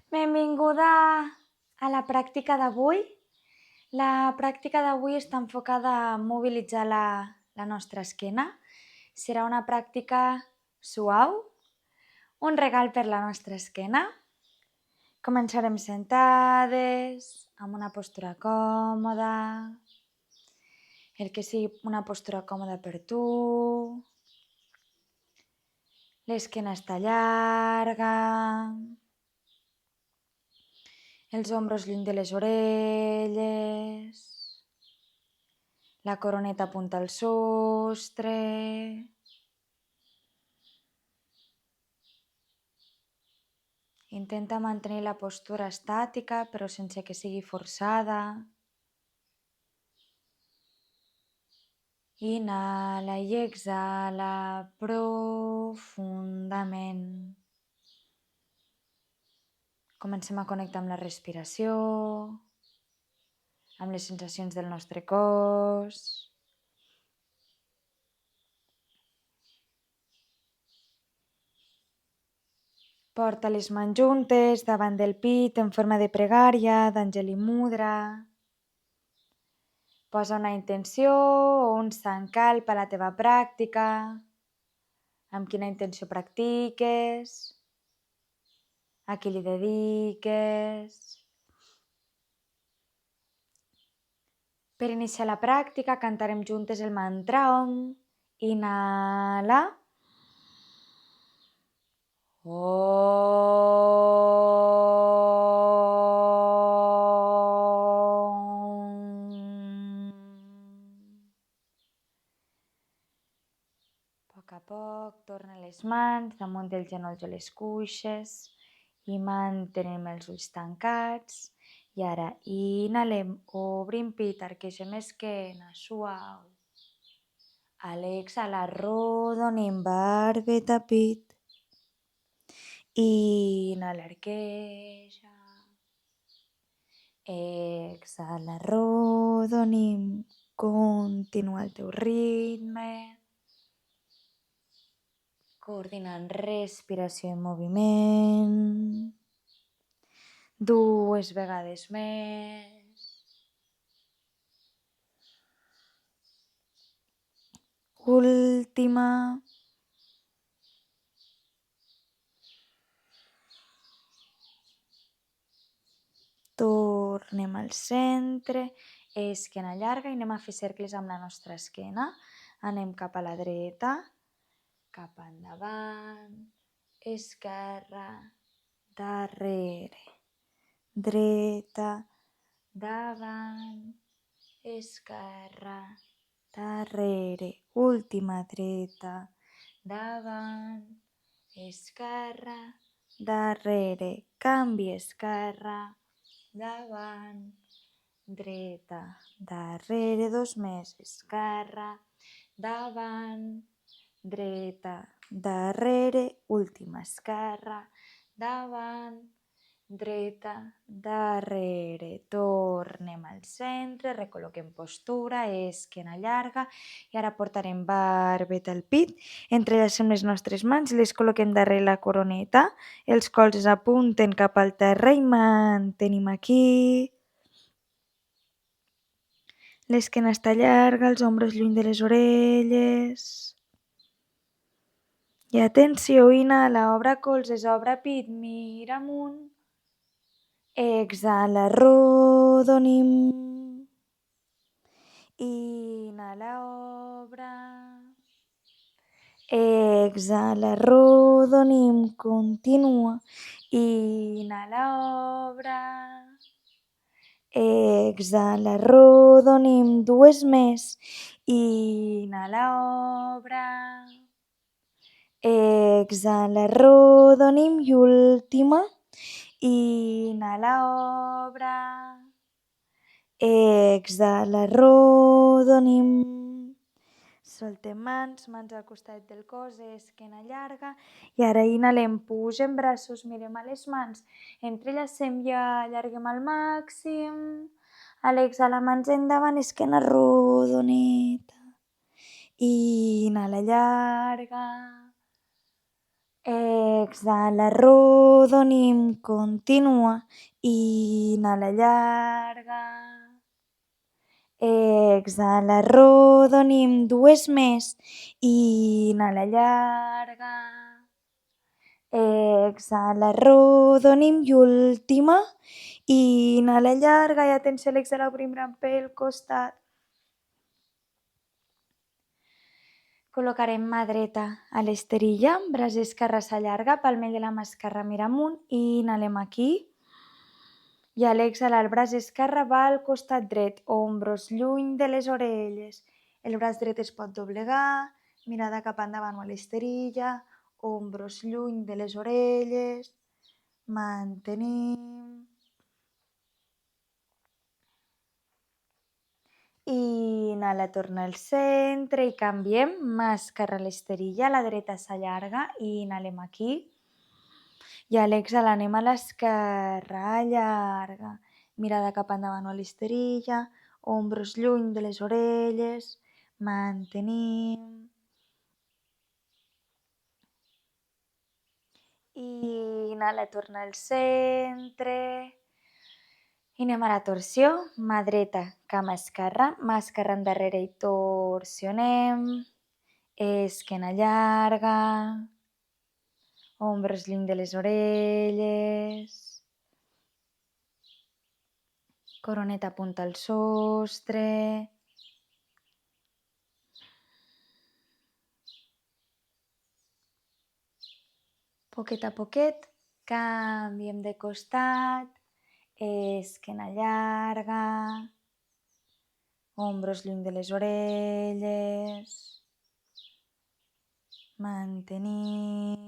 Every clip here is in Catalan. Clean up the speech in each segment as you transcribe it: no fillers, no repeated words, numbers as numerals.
Benvinguda a la pràctica d'avui. La pràctica d'avui està enfocada a mobilitzar la nostra esquena. Serà una pràctica suau, un regal per la nostra esquena. Començarem sentades, amb una postura còmoda, el que sigui una postura còmoda per tu. L'esquena està llarga, els ombros lluny de les orelles, la coroneta apunta al sostre. Intenta mantenir la postura estàtica però sense que sigui forçada. Inhala i exhala profundament. Comencem a connectar amb la respiració, amb les sensacions del nostre cos. Porta les mans juntes davant del pit en forma de pregària, d'Anjali Mudra. Posa una intenció o un sankalpa a la teva pràctica. Amb quina intenció practiques? A qui li dediques? Per iniciar la pràctica cantarem juntes el mantra Om. Inhala. A poc a poc, torna les mans damunt dels genolls o les cuixes i mantenim els ulls tancats. I ara inhalem, obrim pit, arquegem esquena, suau. A l'exhala, arrodonim barbeta pit. Inhala, arqueja. Exhala, arrodonim. Continua el teu ritme. Coordinant respiració i moviment. 2 vegades més. Última. Tornem al centre, esquena llarga i anem a fer cercles amb la nostra esquena. Anem cap a la dreta, cap endavant, esquerra, darrere, dreta, davant, esquerra, darrere, última dreta, davant, esquerra, darrere, canvi esquerra, davant, dreta, darrere, 2 més, esquerra, davant, dreta, darrere, última esquerra, davant, dreta, darrere. Tornem al centre, recol·loquem postura, esquena llarga i ara portarem barbeta al pit. Entrellacem les nostres mans i les col·loquem darrere la coroneta. Els colzes apunten cap al terra i mantenim aquí. L'esquena està llarga, els ombres lluny de les orelles. I atenció, inhala, obre colzes, obre pit, mira amunt. Exhala, arrodonim. Inhala, obre. Exhala, arrodonim, continua. Inhala, obre. Exhala, arrodonim, 2 més. Inhala, obre. Exhala, arrodonim i última. Inhala, obre. Exhala, arrodonim. Soltem mans al costat del cos, esquena llarga. I ara inhalem, pugem braços, mirem a les mans, entrellacem i allarguem al màxim. A l'exhala, mans endavant, esquena rodoneta. Inhala, llarga. Exhala, arrodonim, continua. Inhala, llarga. Exhala, arrodonim, dues més. Inhala, llarga. Exhala, arrodonim i última. Inhala, llarga i atenció a l'exhala, obrim gran pel costat. Col·locarem mà dreta a l'esterilla, braç esquerre s'allarga, palmell de la mà esquerra mira amunt i inhalem aquí. I a l'exhalar el braç esquerre va al costat dret, ombros lluny de les orelles. El braç dret es pot doblegar, mirada cap endavant o a l'esterilla, ombros lluny de les orelles, mantenim. Inhala, torna al centre i canviem. Mà esquerra a l'esterilla, la dreta s'allarga i inhalem aquí. I a l'exhalar anem a l'esquerra, allarga. Mirada cap endavant o a l'esterilla, ombros lluny de les orelles, mantenim. Inhala, torna al centre. I anem a la torsió, mà dreta, cama esquerra, mà esquerra endarrere i torsionem, esquena llarga, ombros lluny de les orelles, coroneta apunta al sostre, poquet a poquet, canviem de costat, esquena llarga, ombros lluny de les orelles, mantenim.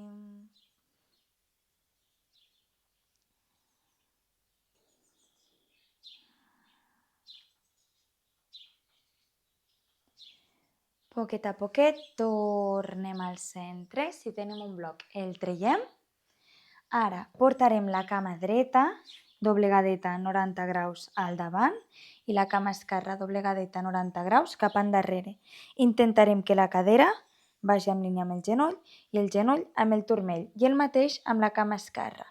Poquet a poquet tornem al centre. Si tenim un bloc el traiem. Ara portarem la cama dreta doblegadeta 90 graus al davant i la cama esquerra doblegadeta 90 graus cap endarrere. Intentarem que la cadera vagi en línia amb el genoll i el genoll amb el turmell i el mateix amb la cama esquerra.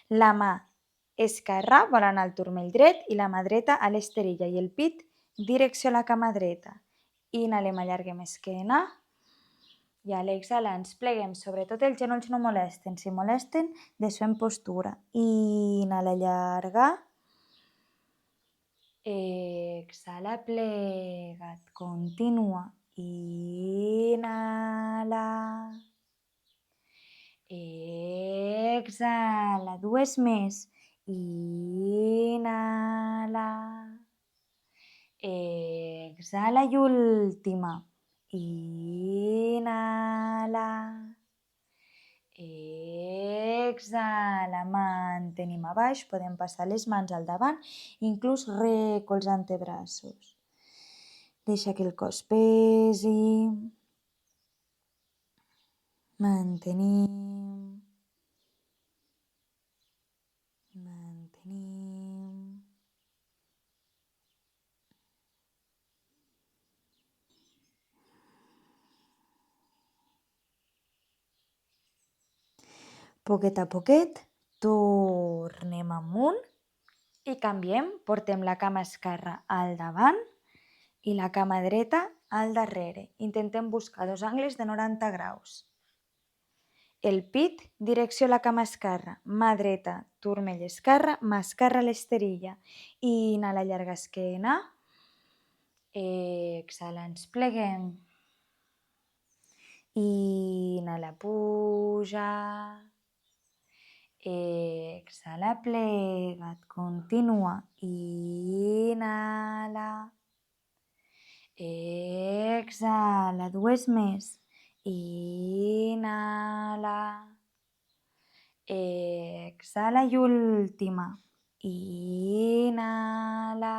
La mà esquerra vol anar al turmell dret i la mà dreta a l'esterilla i el pit direcció a la cama dreta. Inhalem, allarguem esquena. I a l'exhalar ens pleguem, sobretot els genolls no molesten, si molesten desfem postura. Inhala, llarga. Exhala, plega't, continua. Inhala. Exhala, dues més. Inhala. Exhala i última. Inhala. Exhala, mantenim a baix, podem passar les mans al davant, inclús recolzar antebraços. Deixa que el cos pesi. Mantenim. Mantenim. Poquet a poquet, tornem amunt i canviem. Portem la cama esquerra al davant i la cama dreta al darrere. Intentem buscar dos angles de 90 graus. El pit, direcció a la cama esquerra. Mà dreta, turmell esquerra, mà esquerra a l'esterilla. Inhala, llarga esquena. Exhala, ens pleguem. Inhala, puja. Exhala, plega't, continua. Inhala. Exhala, dues més. Inhala. Exhala i última. Inhala.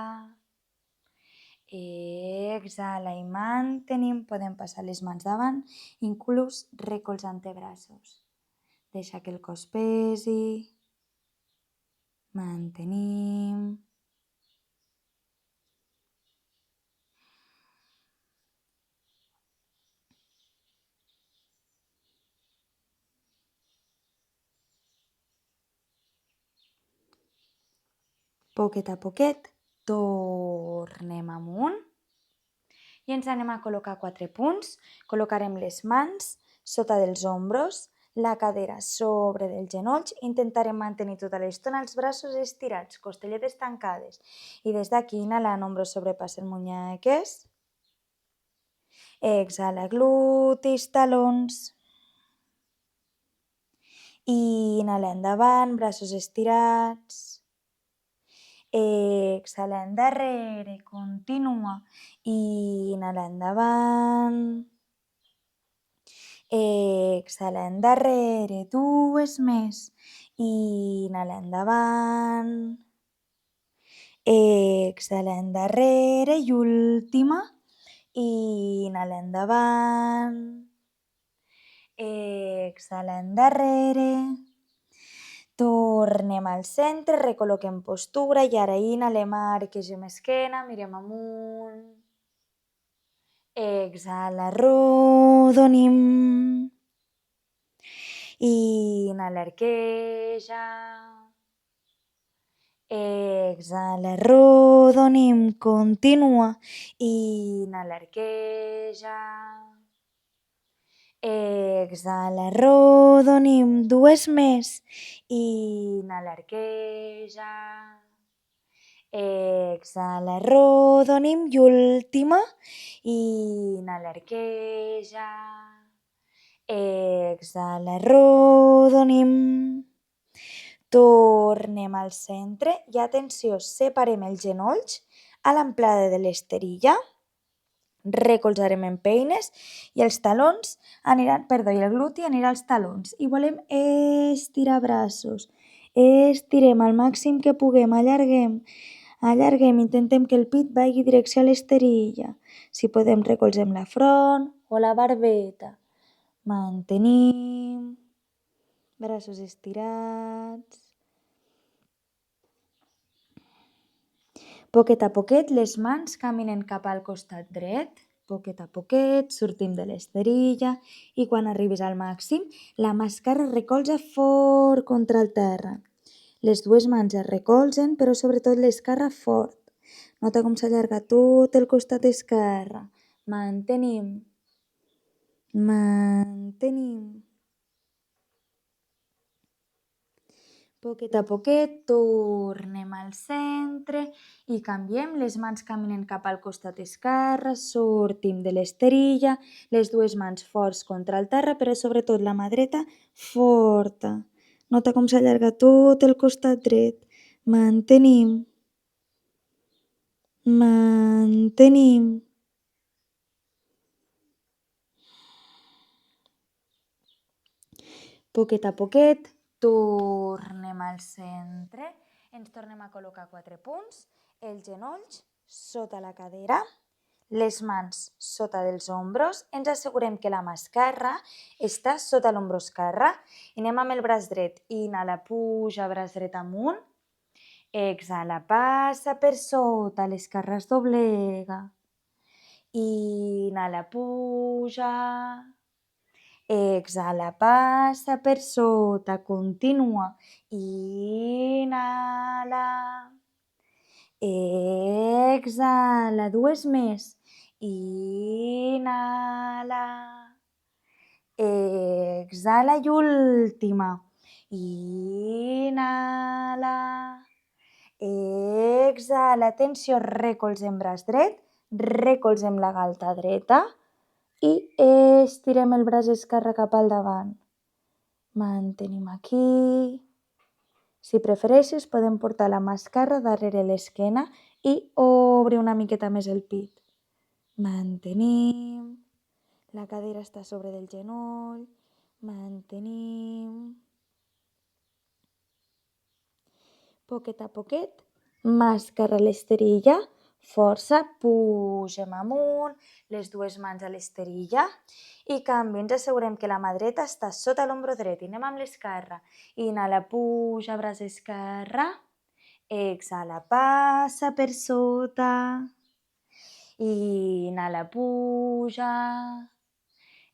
Exhala i mantenim. Podem passar les mans davant, inclús recolzar antebraços. Deixa que el cos pesi. Mantenim. Poquet a poquet tornem amunt i ens anem a col·locar 4 punts. Col·locarem les mans sota dels ombros, la cadera sobre dels genolls. Intentarem mantenir tota l'estona els braços estirats, costelletes tancades. I des d'aquí, inhalant, ombros sobrepassen muñeques. Exhala, glutis, talons. I inhala endavant, braços estirats. Exhala endarrere, continua. Inhala endavant. Exhala endarrere, dues més. Inhala endavant. Exhala endarrere i última. Inhala endavant. Exhala endarrere. Tornem al centre, recol·loquem postura i ara inhalem, arquegem esquena, mirem amunt. Exhala, arrodonim. Inhala, arqueja. Exhala, arrodonim, continua. Inhala, arqueja. Exhala, arrodonim, dues més. Inhala, arqueja. Exhala, arrodonim i última. Inhala, arqueja. Exhala, arrodonim. Tornem al centre i atenció, separem els genolls a l'amplada de l'esterilla. Recolzarem en peines i els talons aniran, i el gluti anirà als talons. I volem estirar braços. Estirem al màxim que puguem, allarguem, intentem que el pit vagi direcció a l'esterilla. Si podem, recolzem la front o la barbeta. Mantenim. Braços estirats. Poquet a poquet, les mans caminen cap al costat dret. Poquet a poquet, sortim de l'esterilla i quan arribis al màxim, la mà esquerra recolza fort contra el terra. Les dues mans es recolzen, però sobretot l'esquerra fort. Nota com s'allarga tot el costat esquerre. Mantenim. Poquet a poquet tornem al centre i canviem. Les mans caminen cap al costat esquerre, sortim de l'esterilla, les dues mans forts contra el terra, però sobretot la mà dreta forta. Nota com s'allarga tot el costat dret. Mantenim. Poquet a poquet tornem al centre, ens tornem a col·locar 4 punts, els genolls sota la cadera, les mans sota dels ombros, ens assegurem que la mà esquerra està sota l'ombro esquerre i anem amb el braç dret. Inhala, puja, braç dret amunt. Exhala, passa per sota, l'esquerra es doblega. Inhala, puja. Exhala, passa per sota, continua. Inhala. Exhala, dues més. Inhala. Exhala i última. Inhala. Exhala, atenció, recolzem braç dret, recolzem la galta dreta i estirem el braç esquerre cap al davant. Mantenim aquí. Si prefereixes, podem portar la mà esquerra darrere l'esquena i obrir una miqueta més el pit. Mantenim. La cadera està sobre del genoll. Mantenim. Poquet a poquet, mà esquerra a l'esterilla, força, pugem amunt, les dues mans a l'esterilla i canvi, ens assegurem que la mà dreta està sota l'ombro dret i anem amb l'esquerra. Inhala, puja, braç esquerre, exhala, passa per sota, inhala, puja,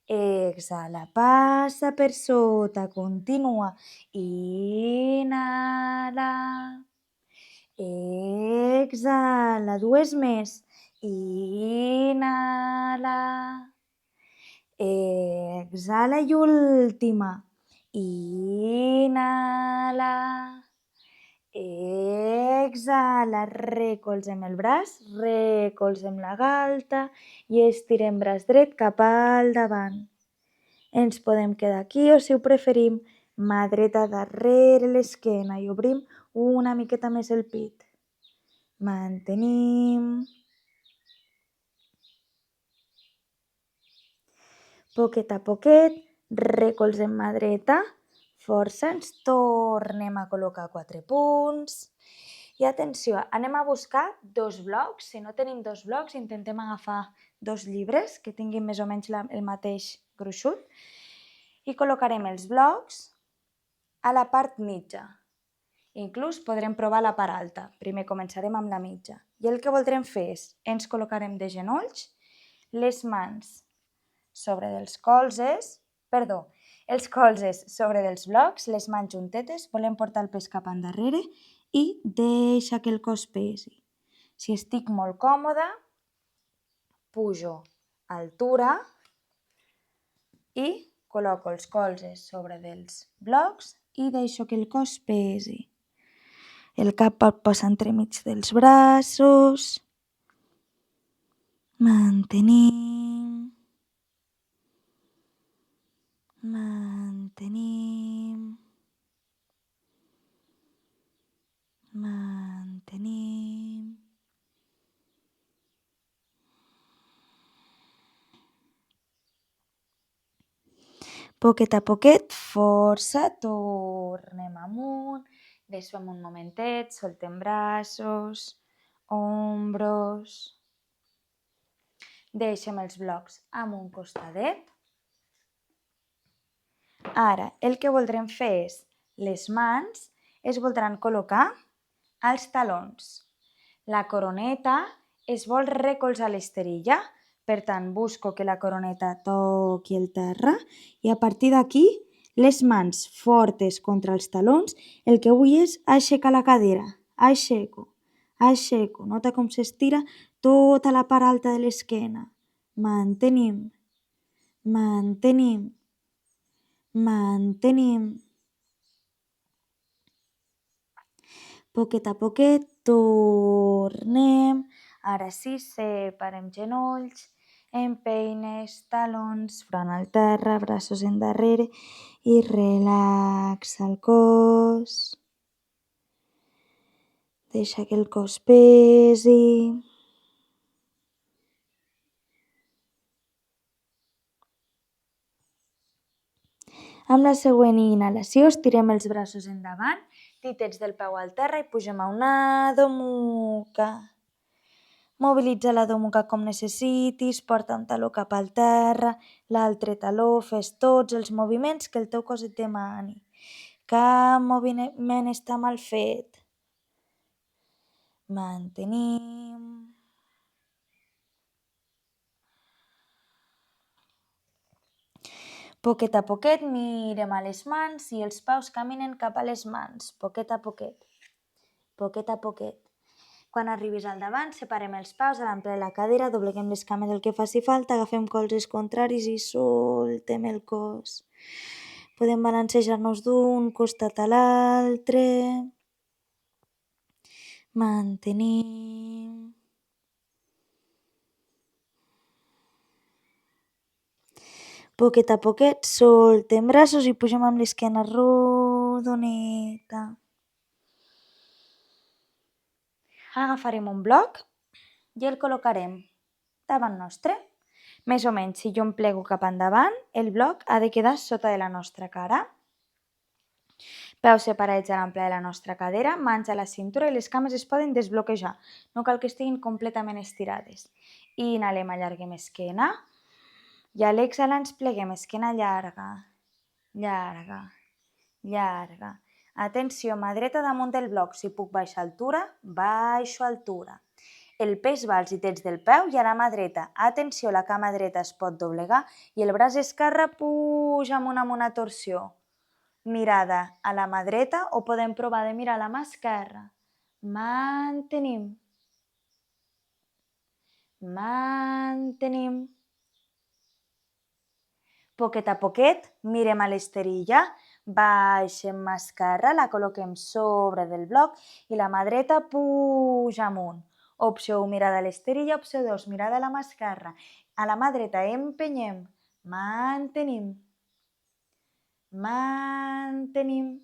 exhala, passa per sota, continua, inhala, exhala, dues més. Inhala. Exhala i última. Inhala. Exhala, recolzem el braç, recolzem la galta i estirem braç dret cap al davant. Ens podem quedar aquí o, si ho preferim, mà dreta darrere l'esquena i obrim una miqueta més el pit. Mantenim. Poquet a poquet, recolzem mà dreta, força, ens tornem a col·locar 4 punts. I atenció, anem a buscar 2 blocs. Si no tenim 2 blocs, intentem agafar 2 llibres que tinguin més o menys el mateix gruixut i col·locarem els blocs a la part mitja. Inclús podrem provar la part alta. Primer començarem amb la mitja. I el que voldrem fer és, ens col·locarem de genolls, les mans sobre dels colzes, els colzes sobre dels blocs, les mans juntetes, volem portar el pes cap endarrere i deixa que el cos pesi. Si estic molt còmoda, pujo a altura i col·loco els colzes sobre dels blocs i deixo que el cos pesi. El cap pot passar entremig dels braços. Mantenim. Mantenim. Mantenim. Poquet a poquet, força, tornem amunt, desfem un momentet, soltem braços, ombros. Deixem els blocs amb un costadet. Ara, el que voldrem fer és, les mans es voldran col·locar als talons. La coroneta es vol recolzar l'esterilla, per tant, busco que la coroneta toqui el terra i a partir d'aquí, les mans fortes contra els talons, el que vull és aixecar la cadera. Aixeco. Nota com s'estira tota la part alta de l'esquena. Mantenim. Poquet a poquet, tornem. Ara sí, separem genolls, empeines, talons, front al terra, braços endarrere i relaxa el cos. Deixa que el cos pesi. Amb la següent inhalació estirem els braços endavant, titets del peu al terra i pugem a una Adho Mukha. Mobilitza la Adho Mukha com necessitis, porta un taló cap al terra, l'altre taló, fes tots els moviments que el teu cos et demani. Cap moviment està mal fet. Mantenim. Poquet a poquet mirem a les mans i els peus caminen cap a les mans, poquet a poquet. Quan arribis al davant, separem els peus a l'ample de la cadera, dobleguem les cames el que faci falta, agafem colzes contraris i soltem el cos. Podem balancejar-nos d'un costat a l'altre. Mantenim. Poquet a poquet, soltem braços i pugem amb l'esquena rodoneta. Agafarem un bloc i el col·locarem davant nostre. Més o menys, si jo em plego cap endavant, el bloc ha de quedar sota de la nostra cara. Peus separats a l'ample de la nostra cadera, mans a la cintura i les cames es poden desbloquejar. No cal que estiguin completament estirades. Inhalem, allarguem esquena. I a l'exhalar ens pleguem, esquena llarga. Atenció, mà dreta damunt del bloc. Si puc baixar altura, baixo altura. El pes va als dits del peu i a la mà dreta. Atenció, la cama dreta es pot doblegar i el braç esquerre puja amunt amb una torsió. Mirada a la mà dreta o podem provar de mirar a la mà esquerra. Mantenim. mantenim. Poquet a poquet mirem a l'esterilla, baixem mà esquerra, la col·loquem sobre del bloc i la mà dreta puja amunt. Opció 1, mirada a l'esterilla. Opció 2, mirada a la mà esquerra. A la mà dreta empenyem, mantenim, mantenim.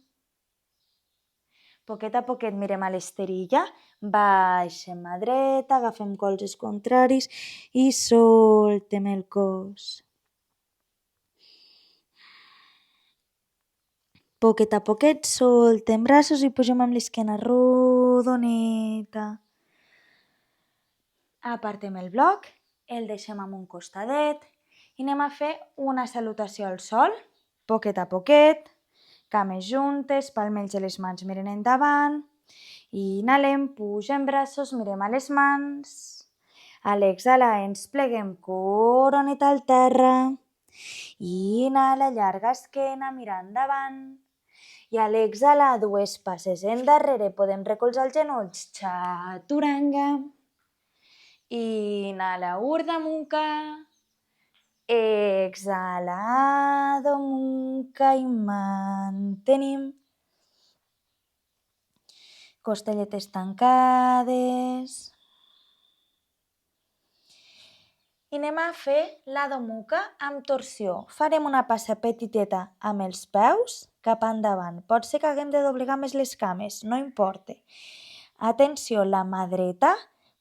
Poquet a poquet mirem a l'esterilla, baixem mà dreta, agafem colzes contraris i soltem el cos. Poquet a poquet soltem braços i pugem amb l'esquena rodoneta. Apartem el bloc, el deixem amb un costadet i anem a fer una salutació al sol. Poquet a poquet, cames juntes, palmells de les mans miren endavant. Inhalem, pugem braços, mirem a les mans. A l'exhalar ens pleguem coroneta al terra. Inhala, llarga esquena, mirar endavant. I a l'exhalar, dues passes endarrere, podem recolzar els genolls, chaturanga. Inhala, Urdhva Mukha. Exhala, Adho Mukha i mantenim. Costelletes tancades. I anem a fer l'Adho Mukha amb torsió. Farem una passa petiteta amb els peus cap endavant. Pot ser que haguem de doblegar més les cames, no importa. Atenció, la mà dreta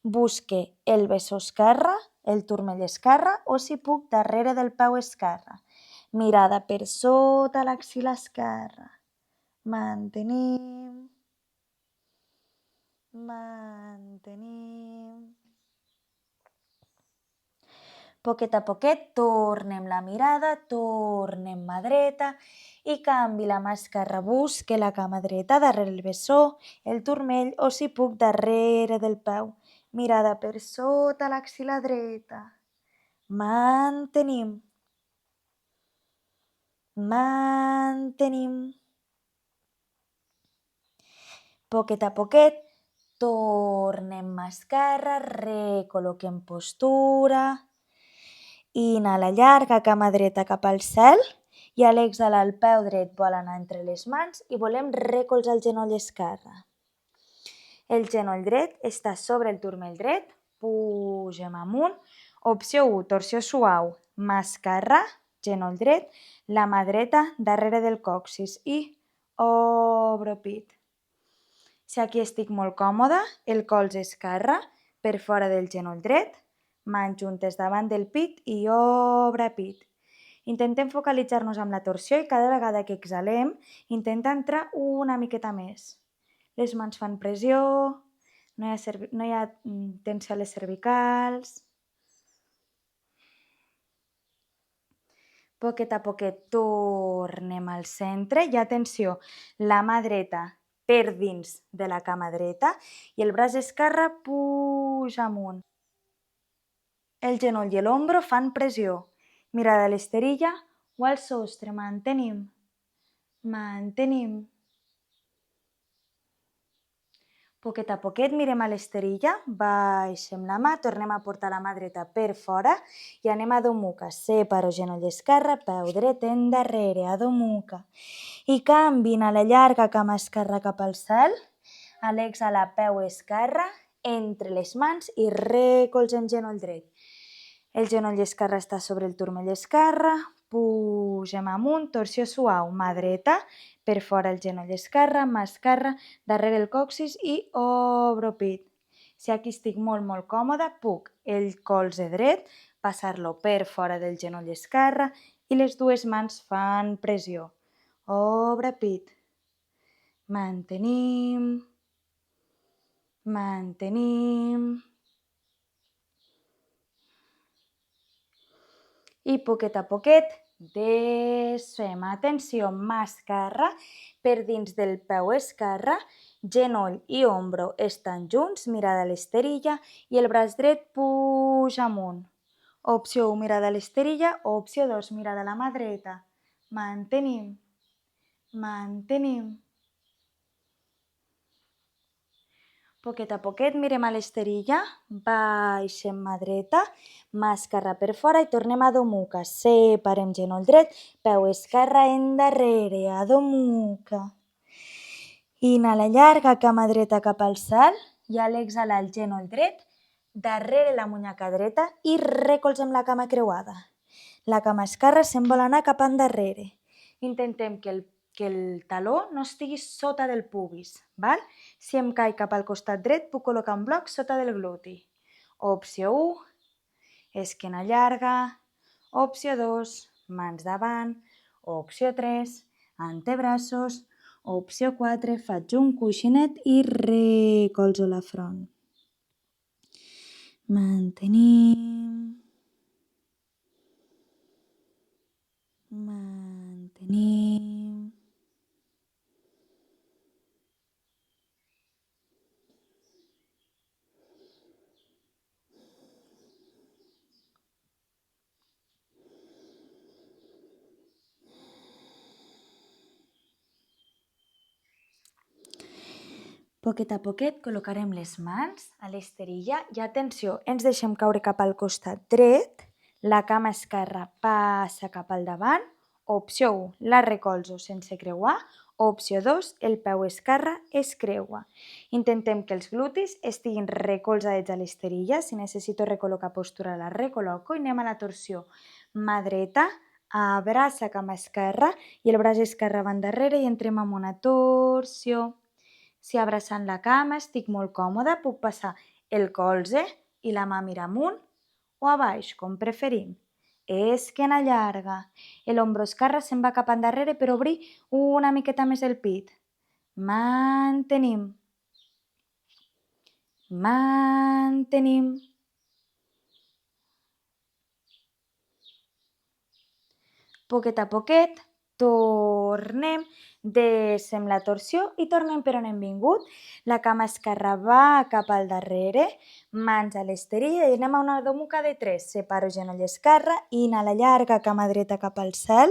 busque el bessó esquerre, el turmell esquerre, o si puc, darrere del peu esquerre. Mirada per sota l'axil·la esquerra. Mantenim. Mantenim. Poquet a poquet tornem la mirada, tornem mà dreta i canvi la mà esquerra, busque la cama dreta darrere el bessó, el turmell o si puc darrere del peu. Mirada per sota l'axil·la dreta. Mantenim. Mantenim. Poquet a poquet tornem mà esquerra, recol·loquem postura. Inhala, llarga cama dreta cap al cel i a l'exhalar el peu dret vol anar entre les mans i volem recolzar el genoll esquerre. El genoll dret està sobre el turmell dret, pugem amunt. Opció 1, torsió suau, mà esquerra, genoll dret, la mà dreta darrere del còccix i obro pit. Si aquí estic molt còmoda, el colze esquerre per fora del genoll dret, mans juntes davant del pit i obre pit. Intentem focalitzar-nos amb la torsió i cada vegada que exhalem intenta entrar una miqueta més. Les mans fan pressió, no hi ha tensió a les cervicals. Poquet a poquet tornem al centre i atenció, la mà dreta per dins de la cama dreta i el braç esquerre puja amunt. El genoll i l'ombro fan pressió. Mirada a l'esterilla o al sostre. Mantenim. Mantenim. Poquet a poquet mirem a l'esterilla, baixem la mà, tornem a portar la mà dreta per fora i anem a Adho Mukha. Separo genoll esquerre, peu dret endarrere, Adho Mukha. I canvin a la llarga cama esquerra cap al cel, a l'exhalar peu esquerre, entre les mans i recolzem genoll dret. El genoll esquerre està sobre el turmell esquerre, pugem amunt, torsió suau, mà dreta, per fora el genoll esquerre, mà esquerra, darrere el còccix i obro pit. Si aquí estic molt còmoda, puc el colze dret passar-lo per fora del genoll esquerre i les dues mans fan pressió. Obre pit. Mantenim. Mantenim. I poquet a poquet desfem. Atenció, mà esquerra per dins del peu esquerre, genoll i ombro estan junts, mirada a l'esterilla i el braç dret puja amunt. Opció 1, mirada a l'esterilla o opció 2, mirada a la mà dreta. Mantenim. Mantenim. Poquet a poquet mirem a l'esterilla, baixem mà dreta, mà esquerra per fora i tornem a domuca. Separem genoll dret, peu esquerre endarrere, a domuca. Inhala llarga, cama dreta cap al cel i a l'exhalar el genoll dret, darrere la munyaca dreta i recolzem la cama creuada. La cama esquerra se'n vol anar cap endarrere. Intentem que el taló no estigui sota del pubis, val? Si em caic cap al costat dret, puc col·locar un bloc sota del gluti. Opció 1, esquena llarga. Opció 2, mans davant. Opció 3, antebraços. Opció 4, faig un coixinet i recolzo la front. Mantenim. Mantenim. Poquet a poquet col·locarem les mans a l'esterilla i atenció, ens deixem caure cap al costat dret, la cama esquerra passa cap al davant. Opció 1, la recolzo sense creuar. Opció 2, el peu esquerre es creua. Intentem que els glutis estiguin recolzadets a l'esterilla. Si necessito recol·locar postura, la recol·loco i anem a la torsió. Mà dreta, abraça cama esquerra i el braç esquerre va endarrere i entrem en una torsió. Si abraçant la cama estic molt còmoda, puc passar el colze i la mà mira amunt o a baix, com preferim. Esquena llarga. L'ombro esquerre se'n va cap endarrere per obrir una miqueta més el pit. Mantenim. Mantenim. Poquet a poquet, tornem, deixem la torsió i tornem per on hem vingut. La cama esquerra va cap al darrere, mans a l'esterilla i anem a una domuca de 3. Separo genoll esquerre, inhala llarga, cama dreta cap al cel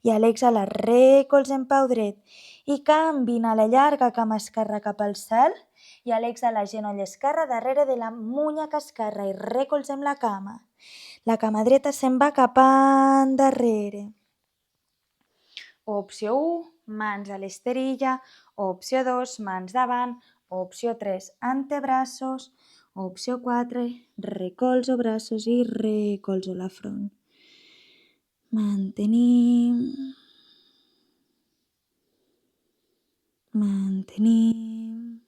i a l'exhalar recolzem peu dret. I canvi, inhala llarga, cama esquerra cap al cel i a l'exhalar genoll esquerre darrere de la munyaca esquerra i recolzem la cama. La cama dreta se'n va cap endarrere. Opció 1, mans a l'esterilla. Opció 2, mans davant. Opció 3, antebraços. Opció 4, recolzo braços i recolzo la front. Mantenim. Mantenim.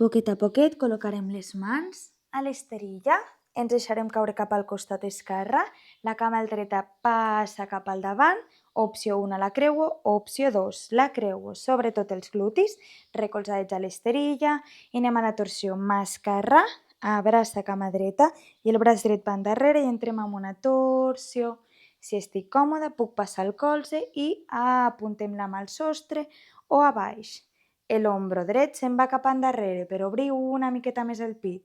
Poquet a poquet col·locarem les mans a l'esterilla, ens deixarem caure cap al costat esquerre, la cama dreta passa cap al davant, opció 1 la creuo, opció 2 la creuo, sobretot els glutis, recolzadets a l'esterilla, i anem a la torsió mà esquerra, abraça cama dreta i el braç dret va endarrere i entrem en una torsió. Si estic còmoda puc passar el colze i apuntem la mà al sostre o a baix. L'ombro dret se'n va cap endarrere per obrir una miqueta més el pit.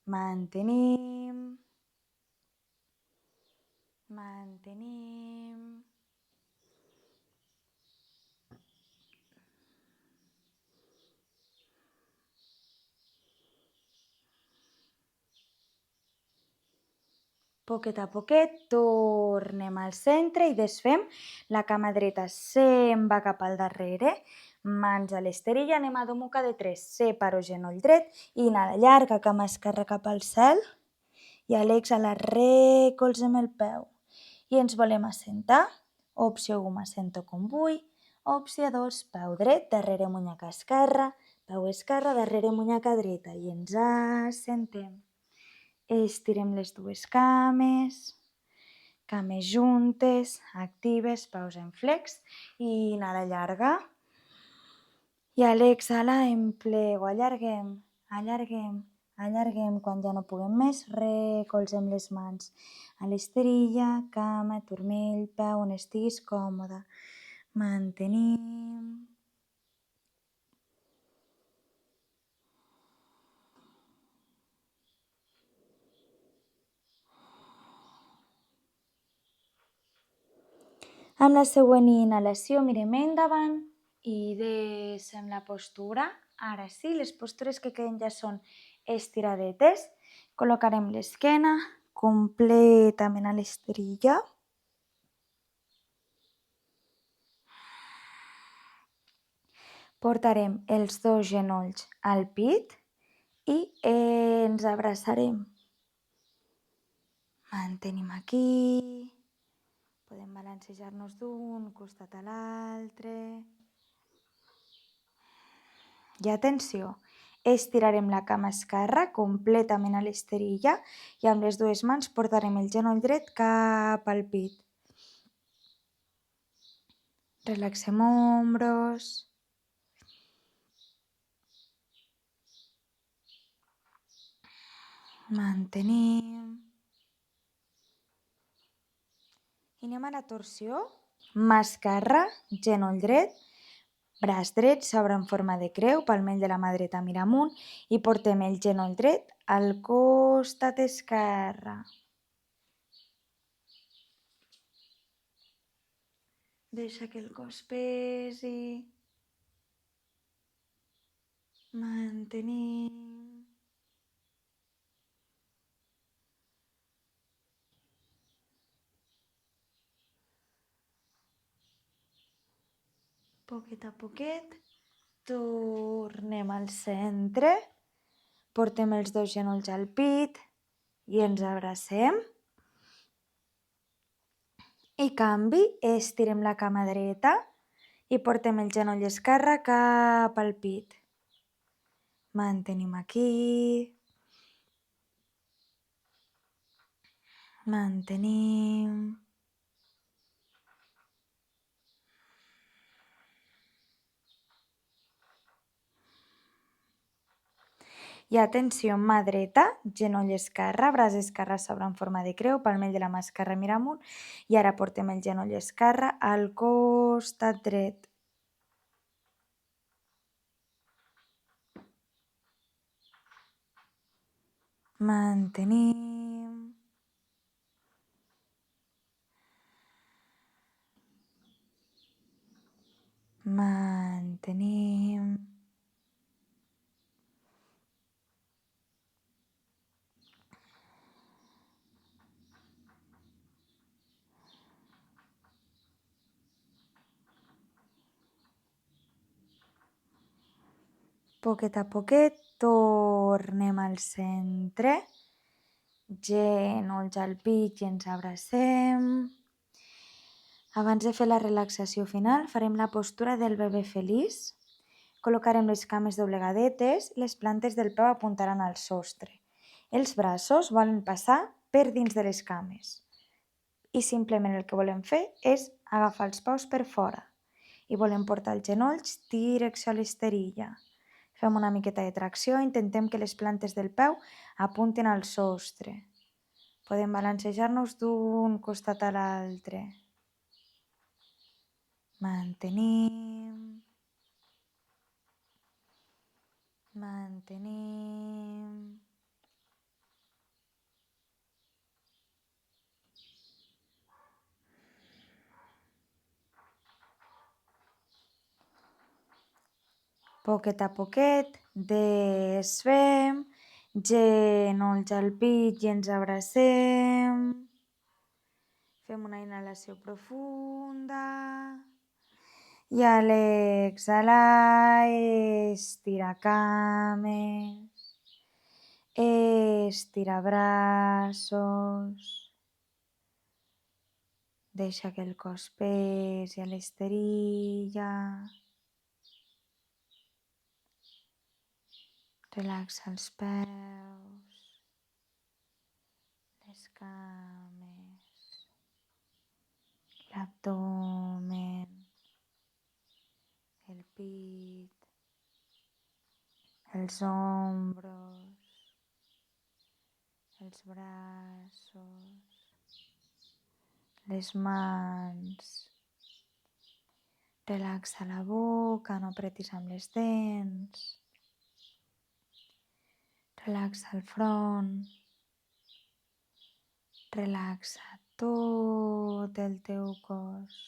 Mantenim. Mantenim. Poquet a poquet tornem al centre i desfem. La cama dreta se'n va cap al darrere. Mans a l'esterilla, anem a domuca de 3. Separo genoll dret, inhala llarga, cama esquerra cap al cel i a l'exhalar recolzem el peu. I ens volem assentar. Opció 1, m'assento com vull. Opció 2, peu dret, darrere munyaca esquerra, peu esquerra, darrere munyaca dreta i ens assentem. Estirem les dues cames juntes, actives, peus en flex i inhala llarga. I a l'exhalar em plego, allarguem, allarguem, allarguem. Quan ja no puguem més, recolzem les mans a l'esterilla, cama, turmell, peu, on estiguis còmoda. Mantenim. Amb la següent inhalació mirem endavant i deixem la postura. Ara sí, les postures que queden ja són estiradetes. Col·locarem l'esquena completament a l'esterilla. Portarem els dos genolls al pit i ens abraçarem. Mantenim aquí. Podem balancejar-nos d'un costat a l'altre. I atenció, estirarem la cama esquerra completament a l'esterilla i amb les dues mans portarem el genoll dret cap al pit. Relaxem ombros. Mantenim. I anem a la torsió. Mà esquerra, genoll dret, braç dret s'obre en forma de creu, palmell de la mà dreta mira amunt i portem el genoll dret al costat esquerre. Deixa que el cos pesi. Mantenim. Poquet a poquet, tornem al centre, portem els dos genolls al pit i ens abracem. I canvi, estirem la cama dreta i portem el genoll esquerre cap al pit. Mantenim aquí. Mantenim. I atenció, mà dreta, genoll esquerre, braç esquerre s'obre en forma de creu, palmell de la mà esquerra mira amunt i ara portem el genoll esquerre al costat dret. Mantenim. Mantenim. Poquet a poquet tornem al centre, genolls al pit i ens abracem. Abans de fer la relaxació final farem la postura del bebè feliç. Col·locarem les cames doblegadetes, les plantes del peu apuntaran al sostre. Els braços volen passar per dins de les cames. I simplement el que volem fer és agafar els peus per fora. I volem portar els genolls direcció a l'esterilla. Fem una miqueta de tracció, intentem que les plantes del peu apuntin al sostre. Podem balancejar-nos d'un costat a l'altre. Mantenim. Mantenim. Poquet a poquet desfem, genolls al pit i ens abracem. Fem una inhalació profunda i a l'exhalar estira cames, estira braços. Deixa que el cos pesi a l'esterilla. Relaxa els peus, les cames, l'abdomen, el pit, els ombros, els braços, les mans. Relaxa la boca, no apretis amb les dents. Relaxa el front. Relaxa tot el teu cos.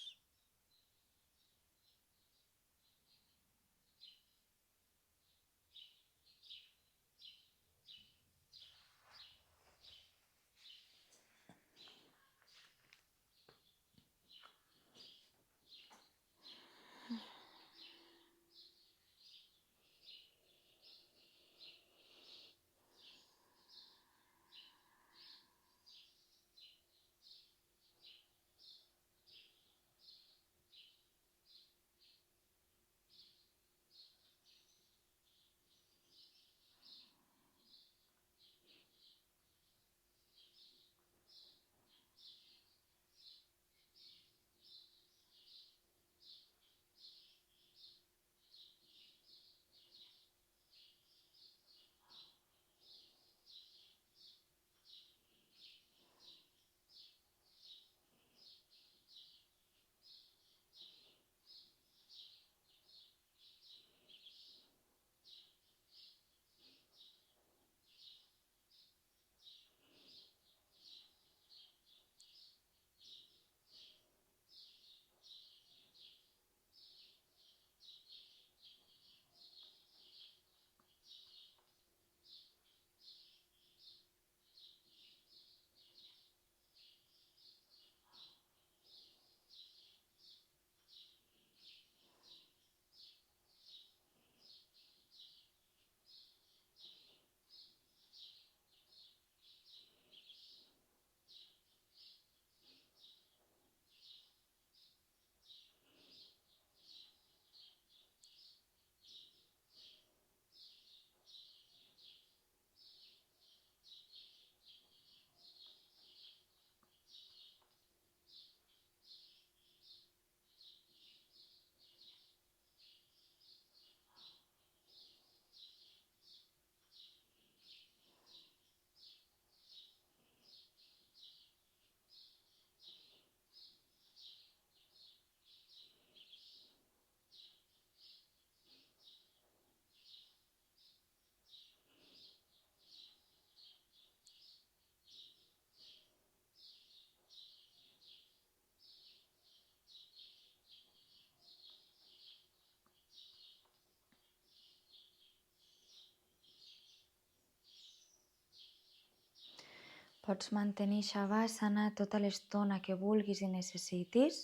Pots mantenir Shavasana tota l'estona que vulguis i necessitis.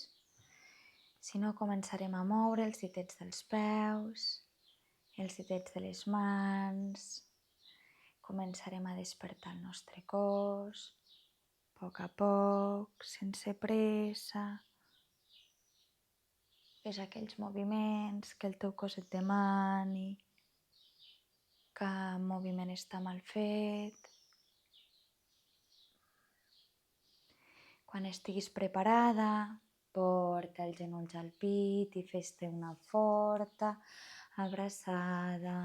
Si no, començarem a moure els ditets dels peus, els ditets de les mans. Començarem a despertar el nostre cos, a poc, sense pressa. Fes aquells moviments que el teu cos et demani. Cap moviment està mal fet. Quan estiguis preparada, porta els genolls al pit i fes-te una forta abraçada.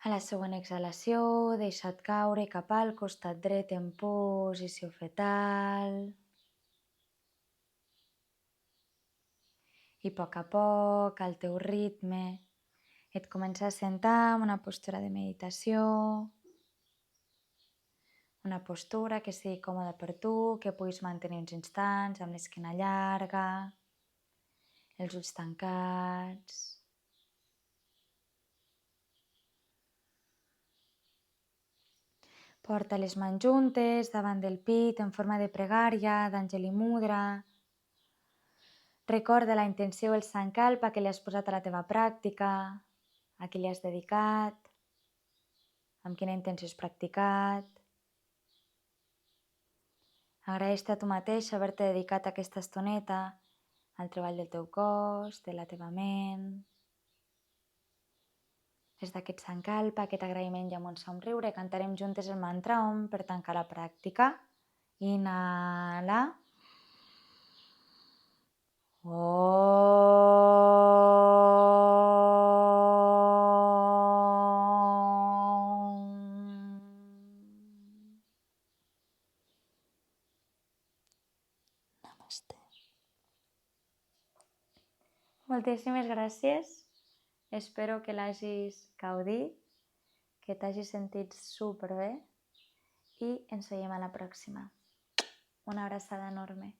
A la següent exhalació, deixa't caure cap al costat dret en posició fetal. I a poc, al teu ritme, et comença a sentar en una postura de meditació. Una postura que sigui còmoda per tu, que puguis mantenir uns instants amb l'esquena llarga, els ulls tancats. Porta les mans juntes davant del pit en forma de pregària, d'Anjali Mudra. Recorda la intenció, el sankalpa que li has posat a la teva pràctica, a qui li has dedicat, amb quina intenció has practicat. Agraeix-te a tu mateix haver-te dedicat aquesta estoneta al treball del teu cos, de la teva ment. Des d'aquest sankalpa, aquest agraïment i amb un somriure, cantarem juntes el mantra Om per tancar la pràctica. Inhala. Namaste. Moltíssimes gràcies. Espero que l'hagis gaudit, que t'hagis sentit superbé i ens veiem a la pròxima. Una abraçada enorme.